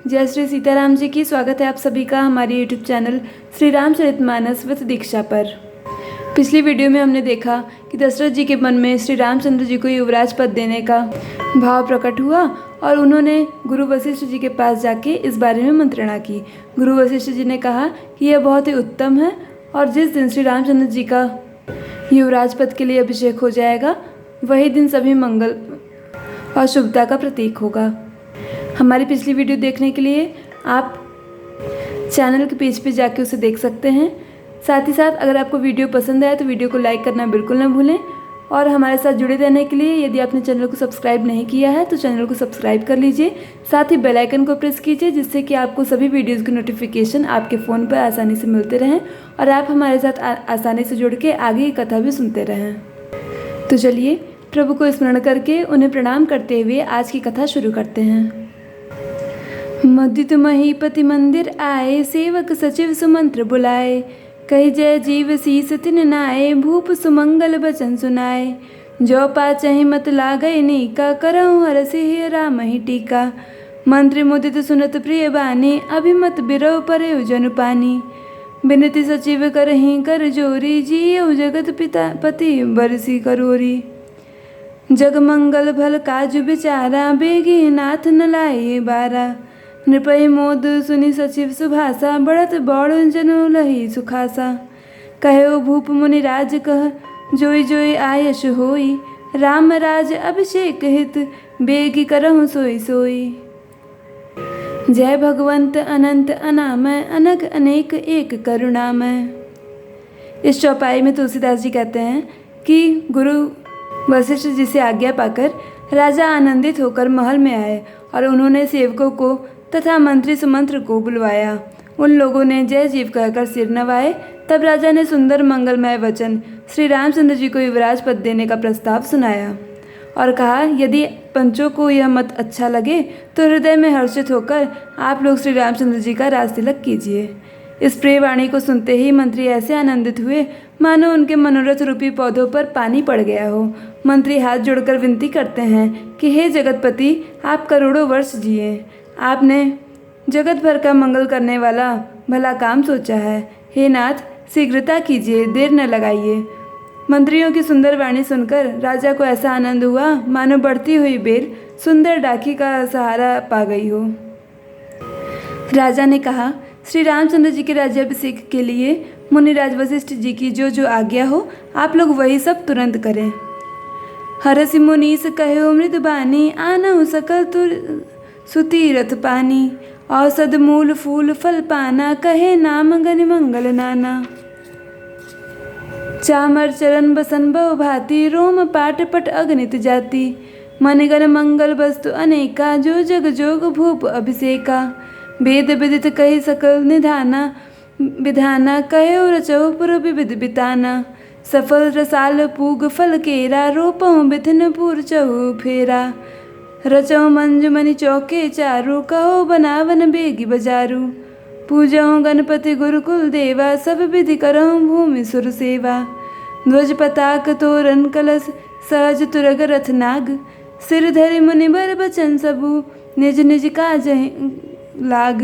जय श्री सीताराम जी की। स्वागत है आप सभी का हमारे YouTube channel Shri Ramcharitmanas with Diksha पर। पिछली वीडियो में हमने देखा कि दशरथ जी के मन में श्री रामचंद्र जी को युवराज पद देने का भाव प्रकट हुआ और उन्होंने गुरु वशिष्ठ जी के पास जाके इस बारे में मंत्रणा की। गुरु वशिष्ठ जी ने कहा कि यह बहुत ही उत्तम है और जिस दिन श्री रामचंद्र जी का युवराज पद के लिए अभिषेक हो जाएगा वही दिन सभी मंगल और शुभता का प्रतीक होगा। हमारी पिछली वीडियो देखने के लिए आप चैनल के पेज पे जाके उसे देख सकते हैं। साथ ही साथ अगर आपको वीडियो पसंद आए तो वीडियो को लाइक करना बिल्कुल ना भूलें और हमारे साथ जुड़े रहने के लिए यदि आपने चैनल को सब्सक्राइब नहीं किया है तो चैनल को सब्सक्राइब कर लीजिए। साथ ही बेल आइकन को प्रेस कीजिए जिससे कि आपको सभी वीडियोज़ की नोटिफिकेशन आपके फ़ोन पर आसानी से मिलते रहें और आप हमारे साथ आसानी से जुड़ के आगे की कथा भी सुनते रहें। तो चलिए प्रभु को स्मरण करके उन्हें प्रणाम करते हुए आज की कथा शुरू करते हैं। मुदित महीपति मंदिर आए, सेवक सचिव सुमंत्र बुलाए, कही जय जीव शीस तिन नाए, भूप सुमंगल बचन सुनाए। जो पाचहि मत लागय नीका, करहु हरषि राम ही टीका। मंत्री मुदित सुनत प्रिय बानी, अभिमत बिरव परेउ जनु पानी। बिनती सचिव करहि कर जोरी, जियउ जगत पिता पति बरसी करोरी। जग मंगल भल काजु बिचारा, बेगी नाथ न लाए बारा। नृपहि मोद सुनि सचिव सुभाषा, बढ़त बौड़ जनु लही सुखासा। कहो भूप मुनि राज कह, जोई जोई आयश होई। राम राज अभिषेक हित, बेगी करहु सोई सोई। जय भगवंत अनंत अनामय, अनग अनेक एक करुणामय। इस चौपाई में तुलसीदास जी कहते हैं कि गुरु वशिष्ठ जी से आज्ञा पाकर राजा आनंदित होकर महल में आए और उन्होंने सेवकों को तथा मंत्री सुमंत्र को बुलवाया। उन लोगों ने जय जीव कहकर सिर नवाए। तब राजा ने सुंदर मंगलमय वचन श्री रामचंद्र जी को युवराज पद देने का प्रस्ताव सुनाया और कहा, यदि पंचों को यह मत अच्छा लगे तो हृदय में हर्षित होकर आप लोग श्री रामचंद्र जी का राज तिलक कीजिए। इस प्रिय वाणी को सुनते ही मंत्री ऐसे आनंदित हुए मानो उनके मनोरथ रूपी पौधों पर पानी पड़ गया हो। मंत्री हाथ जोड़कर विनती करते हैं कि हे जगतपति, आप करोड़ों वर्ष जिए। आपने जगत भर का मंगल करने वाला भला काम सोचा है। हे नाथ, शीघ्रता कीजिए, देर न लगाइए। मंत्रियों की सुंदर वाणी सुनकर राजा को ऐसा आनंद हुआ मानो बढ़ती हुई बेल सुंदर डाकी का सहारा पा गई हो। राजा ने कहा, श्री रामचंद्र जी के राज्याभिषेक के लिए मुनिराज वशिष्ठ जी की जो आज्ञा हो आप लोग वही सब तुरंत करें। हरषि मुनीस कहो मृदबानी, आनहु सकल तुर सुतीरथ पानी। औषध मूल फूल फल पाना, कहे नाम गनि मंगल नाना। चामर चरण बसन बहु भांति, रोम पाट पट अगणित जाति। मनगण मंगल वस्तु अनेका, जो जग जोग भूप अभिषेका। वेद विदित कही सकल निधाना, विधाना कहो रचौ पुर विविध बिताना। सफल रसाल पूग फल केरा, रोपहु बिथिन पुर चहु फेरा। रचौ मंजुमणि चौके चारु, कहो बनावन बेगी बजारू। पूजहु गणपति गुरुकुल देवा, सब विधि करहु भूमि सुर सेवा। ध्वज पताक तोरण कलश, सहज तुरग रथ नाग। सिर धरि मुनि बर बचन सबु, निज निज काज लाग।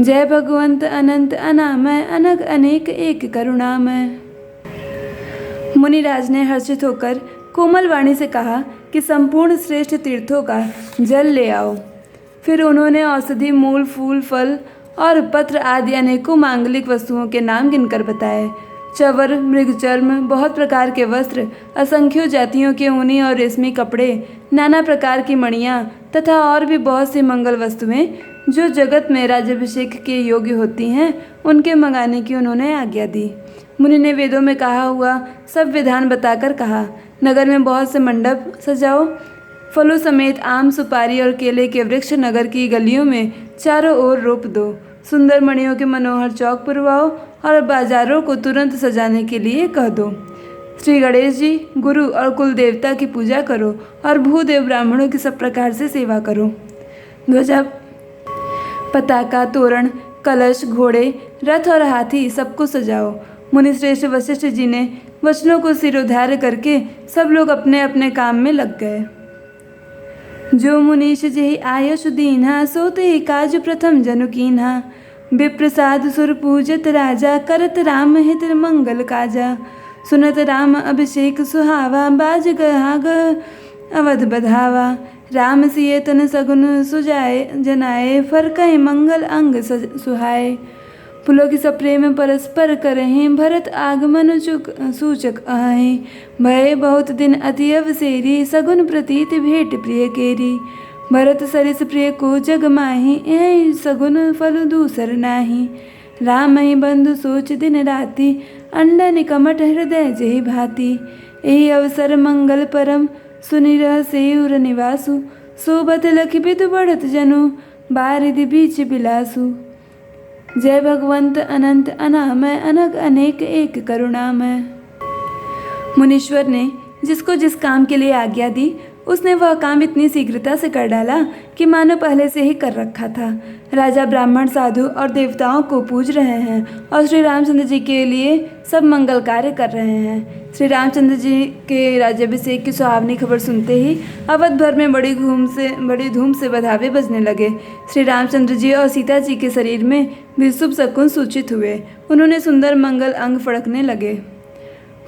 जय भगवंत अनंत अनामय, अनग अनेक एक करुणामय। मुनिराज ने हर्षित होकर कोमल वाणी से कहा कि संपूर्ण श्रेष्ठ तीर्थों का जल ले आओ। फिर उन्होंने औषधि मूल फूल फल और पत्र आदि अनेकों मांगलिक वस्तुओं के नाम गिनकर बताए। चवर मृगचर्म, बहुत प्रकार के वस्त्र, असंख्यों जातियों के ऊनी और रेशमी कपड़े, नाना प्रकार की मणियाँ तथा और भी बहुत सी मंगल वस्तुएं जो जगत में राज्याभिषेक के योग्य होती हैं उनके मंगाने की उन्होंने आज्ञा दी। मुनि ने वेदों में कहा हुआ सब विधान बताकर कहा, नगर में बहुत से मंडप सजाओ। फलों समेत आम सुपारी और केले के वृक्ष नगर की गलियों में चारों ओर रोप दो। सुंदर मणियों के मनोहर चौक पुरवाओ और बाजारों को तुरंत सजाने के लिए कह दो। श्री गणेश जी, गुरु और कुल देवता की पूजा करो और भूदेव ब्राह्मणों की सब प्रकार से सेवा करो। ध्वजा पताका तोरण कलश घोड़े रथ और हाथी सबको सजाओ। मुनिश्रेष्ठ वशिष्ठ जी ने वचनों को सिरोधार्य करके सब लोग अपने अपने काम में लग गए। जो मुनीश जेहि आयुष दीन्हा सो तेहि काज प्रथम जनु कीन्हा। विप्रसाद सुर पूजत राजा करत राम हित मंगल काजा। सुनत राम अभिषेक सुहावा बाज गहा गह अवध बधावा। राम सिय तन सगुन सुजाए जनाए फरकहि मंगल अंग सुहाए। पुलक सप्रेम परस्पर करहें भरत आगमन सूचक अहें। भय बहुत दिन अति अवसेरी सगुन प्रतीत भेंट प्रिय केरी। भरत सरिस प्रिय को जग माही यही सगुन फल दूसर नाही। राम ही बंधु सोच दिन राति अंडन कमट हृदय जेहि भांति। यही अवसर मंगल परम सुनि रह सेउर निवासु। सोबत लखि बिदु बढ़त जनु बारिधि बीच बिलासु। जय भगवंत अनंत अनामय अनग अनेक एक करुणामय। मुनीश्वर ने जिसको जिस काम के लिए आज्ञा दी उसने वह काम इतनी शीघ्रता से कर डाला कि मानो पहले से ही कर रखा था। राजा ब्राह्मण साधु और देवताओं को पूज रहे हैं और श्री रामचंद्र जी के लिए सब मंगल कार्य कर रहे हैं। श्री रामचंद्र जी के राज्याभिषेक की सुहावनी खबर सुनते ही अवध भर में बड़ी धूम से बधावे बजने लगे। श्री रामचंद्र जी और सीता जी के शरीर में भी शुभ शकुन सूचित हुए। उन्होंने सुंदर मंगल अंग फड़कने लगे।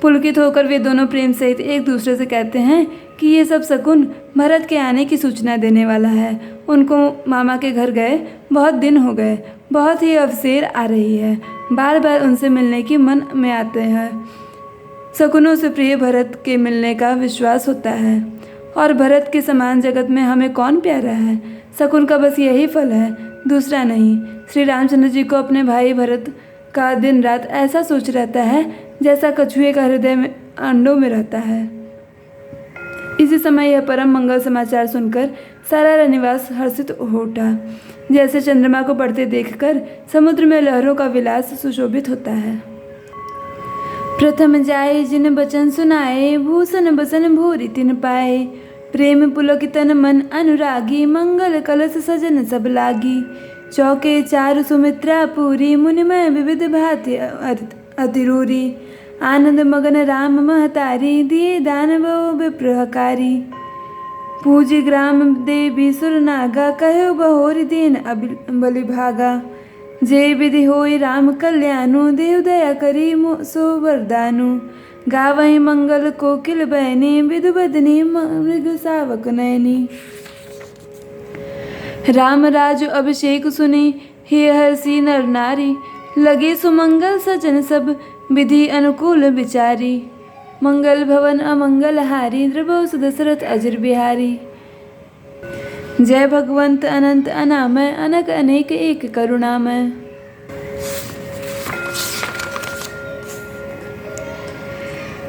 पुलकित होकर वे दोनों प्रेम सहित एक दूसरे से कहते हैं कि ये सब शकुन भरत के आने की सूचना देने वाला है। उनको मामा के घर गए बहुत दिन हो गए, बहुत ही अवसेर आ रही है। बार बार उनसे मिलने की मन में आते हैं। शकुनों से प्रिय भरत के मिलने का विश्वास होता है और भरत के समान जगत में हमें कौन प्यारा है। शकुन का बस यही फल है, दूसरा नहीं। श्री रामचंद्र जी को अपने भाई भरत का दिन रात ऐसा सोच रहता है जैसा कछुए का हृदय में अंडों में रहता है। इसी समय यह परम मंगल समाचार सुनकर सारा रनिवास हर्षित हो उठा। जैसे चंद्रमा को बढ़ते देखकर समुद्र में लहरों का विलास सुशोभित होता है। प्रथम जाए जिन बचन सुनाए भूषण बसन भूरि तिन पाए। प्रेम पुलकितन मन अनुरागी मंगल कलश सजन सब लागी। चौके चारु सुमित्रा पूरी मुनिमय विविध भांति अतिरूरी। आनंद मगन राम महतारी दिए दानवो विप्रहकारी। पूजी ग्राम देवी सुरनागा कहो बहोरि दीन बलि भागा। जे विधि होई राम कल्याणु देव दया करी सो वरदानु। गावहि मंगल कोकिल बहनी विधु बदनी मृग सावक नयनी। राम राजु अभिषेक सुनी हे हर्षि नर नारी। लगे सुमंगल सजन सब विधि अनुकूल विचारी। मंगल भवन अमंगल हारी द्रबो दशरथ अजर बिहारी। जय भगवंत अनंत अनामय अनक अनेक एक करुणामय।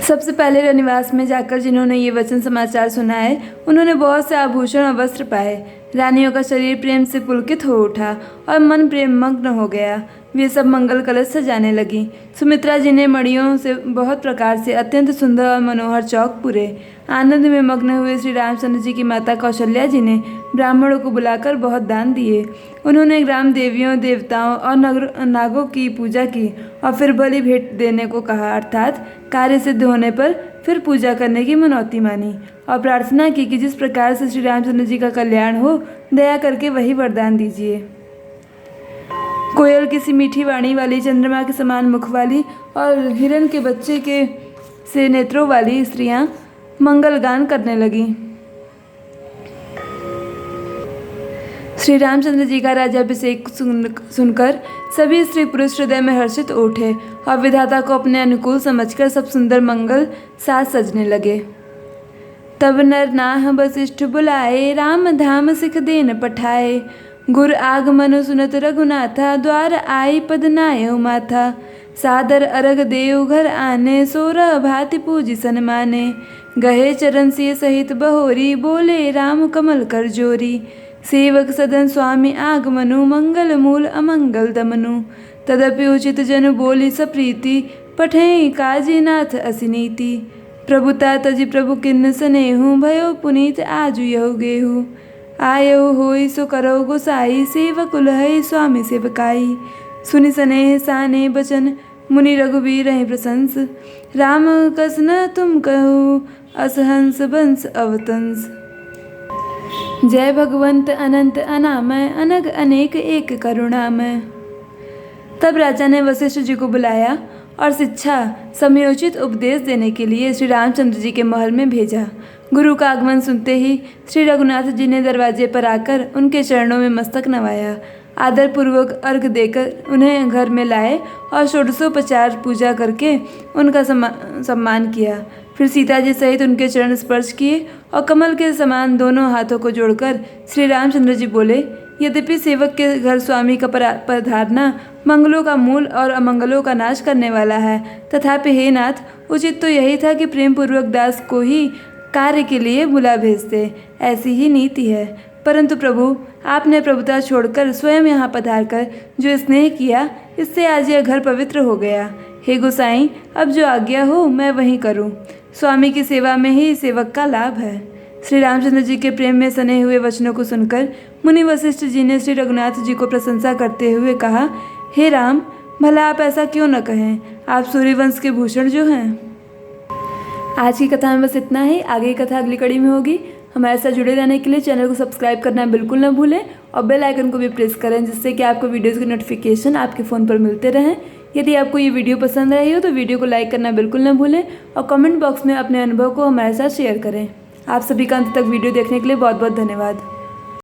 सबसे पहले रनिवास में जाकर जिन्होंने ये वचन समाचार सुनाए उन्होंने बहुत से आभूषण और वस्त्र पाए। रानियों का शरीर प्रेम से पुलकित हो उठा और मन प्रेम मग्न हो गया। वे सब मंगल कलश सजाने लगी। सुमित्रा जी ने मणियों से बहुत प्रकार से अत्यंत सुंदर और मनोहर चौक पूरे। आनंद में मग्न हुए श्री रामचंद्र जी की माता कौशल्या जी ने ब्राह्मणों को बुलाकर बहुत दान दिए। उन्होंने ग्राम देवियों देवताओं और नागों की पूजा की और फिर बलि भेंट देने को कहा, अर्थात कार्य सिद्ध होने पर फिर पूजा करने की मनौती मानी और प्रार्थना की कि जिस प्रकार से श्री रामचंद्र जी का कल्याण हो दया करके वही वरदान दीजिए। कोयल किसी मीठी वाणी वाली, चंद्रमा के समान मुख वाली और हिरण के बच्चे के से नेत्रों वाली स्त्रियां मंगल गान करने लगी। श्री रामचंद्र जी का राज्याभिषेक सुनकर सभी स्त्री पुरुष हृदय में हर्षित उठे और विधाता को अपने अनुकूल समझकर सब सुंदर मंगल साज सजने लगे। तब नर नाह वशिष्ठ बुलाए राम धाम सिख देन पठाए। गुर आगमनु सुनत रघुनाथा द्वार आई पद नायो माथा। सादर अरग देव घर आने सोरह भांति पूजी सनमाने। गहे चरण सिय सहित बहोरी बोले राम कमल कर जोरी। सेवक सदन स्वामी आगमनु मंगल मूल अमंगल दमनु। तदपि उचित जनु बोली सप्रीति पठें काजीनाथ असिनीति। प्रभुता तजि प्रभु किन्न सनेहु भयो पुनीत आजु यहु गेहु। आयहु होई सो करो गोसाई सेवक उलहै स्वामी सेवकाई। सुनि सनेह साने बचन मुनि रघुवीर हैं प्रशंस। राम कस न तुम कहो असहंस बंस अवतंस। जय भगवंत अनंत अनामय अनग अनेक एक करुणामय। तब राजा ने वशिष्ठ जी को बुलाया और शिक्षा समयोचित उपदेश देने के लिए श्री रामचंद्र जी के महल में भेजा। गुरु का आगमन सुनते ही श्री रघुनाथ जी ने दरवाजे पर आकर उनके चरणों में मस्तक नवाया, आदर पूर्वक अर्घ देकर उन्हें घर में लाए और षोडशोपचार पूजा करके उनका सम्मान किया। फिर सीता जी सहित उनके चरण स्पर्श किए और कमल के समान दोनों हाथों को जोड़कर श्री रामचंद्र जी बोले, यद्यपि सेवक के घर स्वामी का पधारना मंगलों का मूल और अमंगलों का नाश करने वाला है, तथापि हे नाथ, उचित तो यही था कि प्रेम पूर्वक दास को ही कार्य के लिए बुला भेजते, ऐसी ही नीति है। परंतु प्रभु, आपने प्रभुता छोड़कर स्वयं यहाँ पधार कर जो स्नेह किया, इससे आज यह घर पवित्र हो गया। हे गोसाई, अब जो आज्ञा हो मैं वही करूँ। स्वामी की सेवा में ही सेवक का लाभ है। श्री रामचंद्र जी के प्रेम में सने हुए वचनों को सुनकर मुनि वशिष्ठ जी ने श्री रघुनाथ जी को प्रशंसा करते हुए कहा, हे राम, भला आप ऐसा क्यों न कहें, आप सूर्यवंश के भूषण जो हैं। आज की कथा में बस इतना ही। आगे की कथा अगली कड़ी में होगी। हमारे साथ जुड़े रहने के लिए चैनल को सब्सक्राइब करना बिल्कुल न भूलें और बेल आइकन को भी प्रेस करें, जिससे कि आपको वीडियोज़ की नोटिफिकेशन आपके फ़ोन पर मिलते रहें। यदि आपको ये वीडियो पसंद आई हो तो वीडियो को लाइक करना बिल्कुल न भूलें और कमेंट बॉक्स में अपने अनुभव को हमारे साथ शेयर करें। आप सभी का अंत तक वीडियो देखने के लिए बहुत बहुत धन्यवाद।